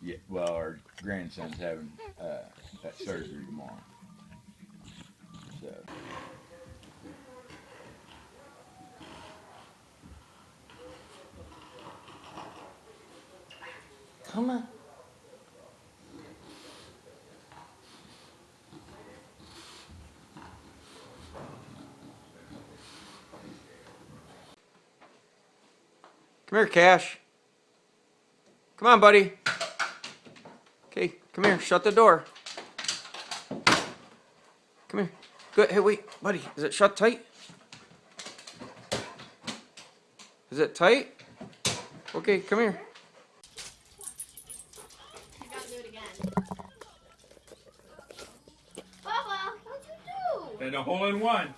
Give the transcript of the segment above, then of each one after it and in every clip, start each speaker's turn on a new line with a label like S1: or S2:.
S1: Yeah, well, our grandson's having that surgery tomorrow. So.
S2: Come on. Come here, Cash. Come on, buddy. Okay, come here. Shut the door. Come here. Good. Hey, wait, buddy. Is it shut tight? Is it tight? Okay, come here.
S3: You gotta do it again. Bubba, what'd you do?
S1: And a hole in one.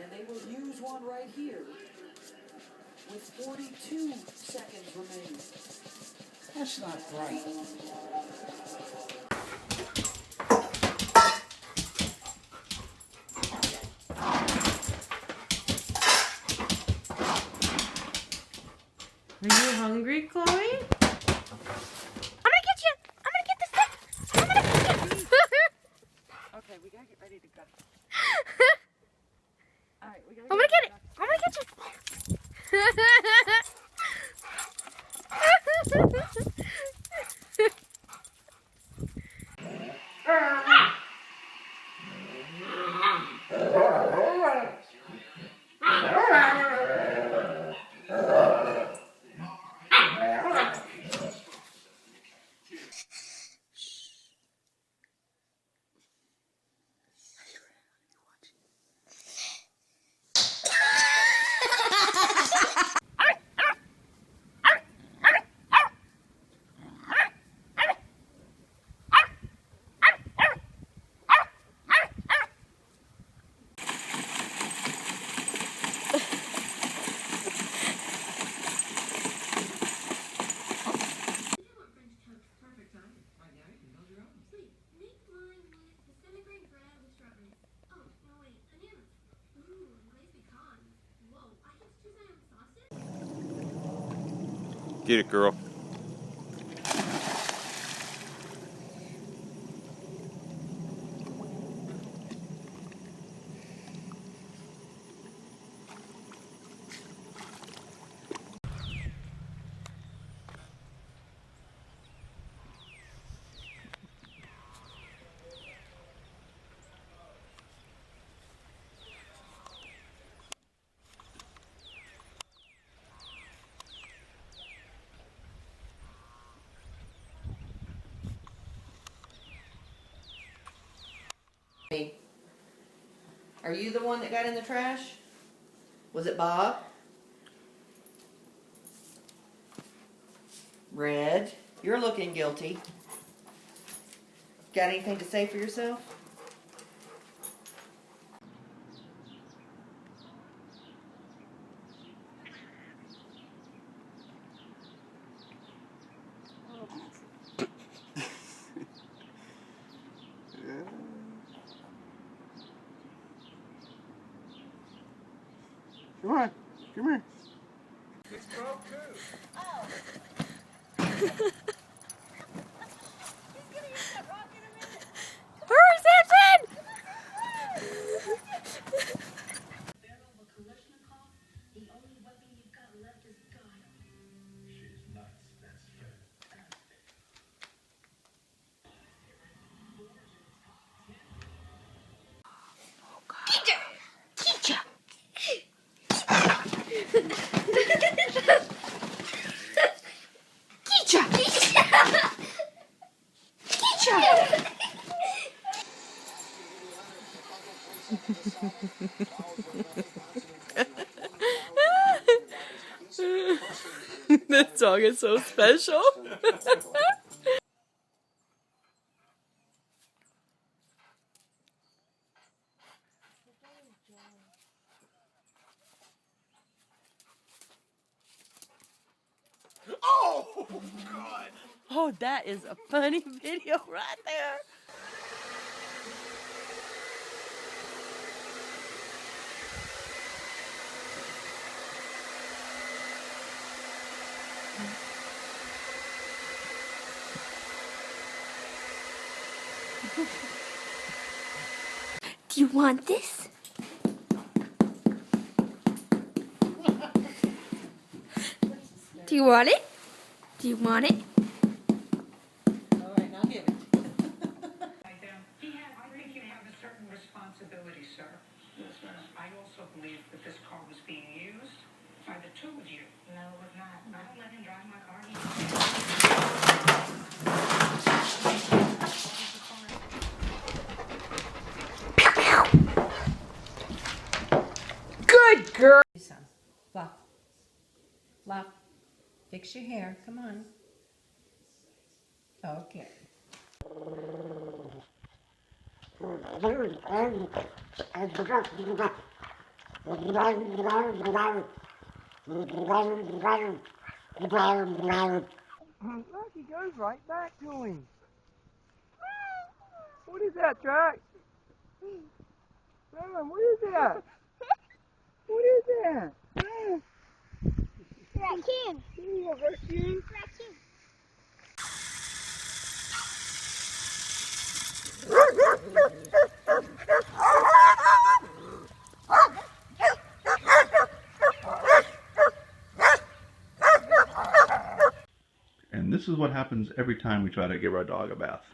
S4: And they will use one right here with 42 seconds remaining. That's not right.
S5: Are you hungry, Chloe?
S3: I'm gonna get you! I'm gonna get this thing! I'm gonna get you!
S4: Okay, we gotta get ready to go. All right, we gotta
S3: I'm gonna get it! I'm gonna get
S2: Get it, girl.
S6: Are you the one that got in the trash? Was it Bob? Red, you're looking guilty. Got anything to say for yourself?
S1: Come on, come here.
S3: Hurry, Samson! Teacher! Teacher!
S5: This song is so special.
S1: Oh, God.
S5: Oh, that is a funny video right there.
S3: Do you want this? Do you want it? Do you want it?
S6: All right, now give it.
S7: I think you have a certain responsibility, sir.
S1: Yes, ma'am.
S7: I also believe that this car was being used by the two of you. No, it was not. I don't let him drive my car.
S2: Good girl.
S6: Son, Fluff. Fluff. Fix your hair. Come on. Okay.
S2: Look, he goes right back to him. What is that, Jack? What is that? What is that?
S3: Raccoon.
S2: Ooh, a raccoon.
S3: Raccoon.
S8: And this is what happens every time we try to give our dog a bath.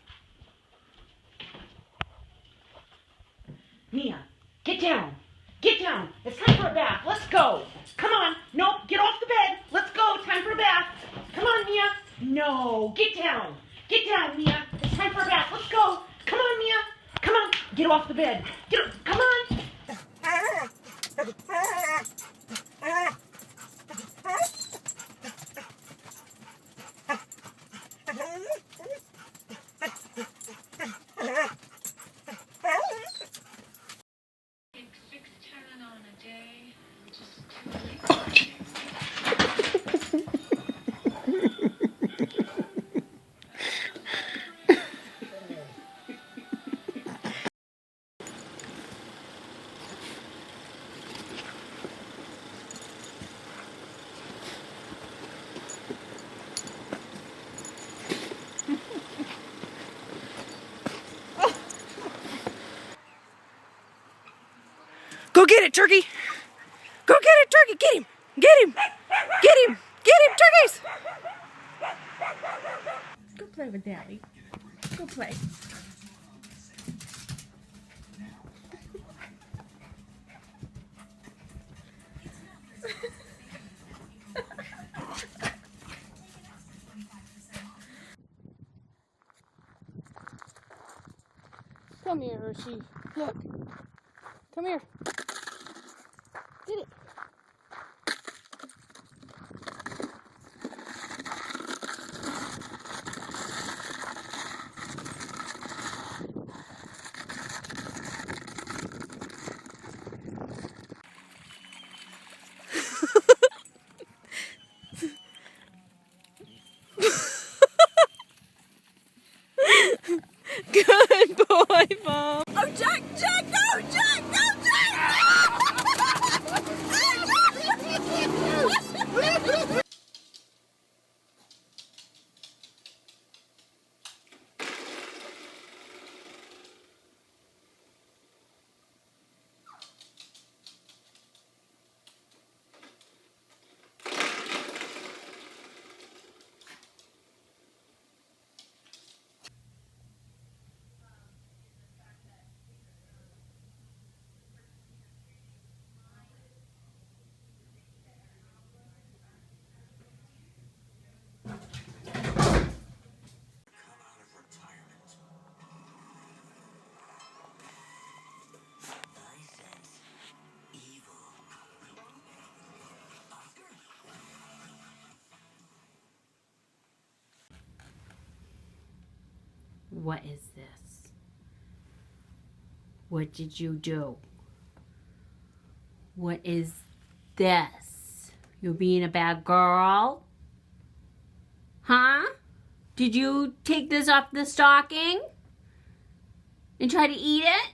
S9: Mia, get down. Get down. It's time for a bath. Let's go. Come on. Nope, get off the bed. Let's go. Time for a bath. Come on, Mia. No, get down. Get down, Mia. It's time for a bath. Let's go. Come on, Mia. Come on. Get off the bed. Come on.
S5: Go get it, turkey! Go get it, turkey! Get him! Get him! Get him! Get him, turkeys! Go play with Daddy. Go play. Come here, Hershey. Look. Come here. Did it. Good boy, Paul. Oh, Jack, Jack, no, Jack, no, Jack! What is this? What did you do? What is this? You being a bad girl? Huh? Did you take this off the stocking and try to eat it?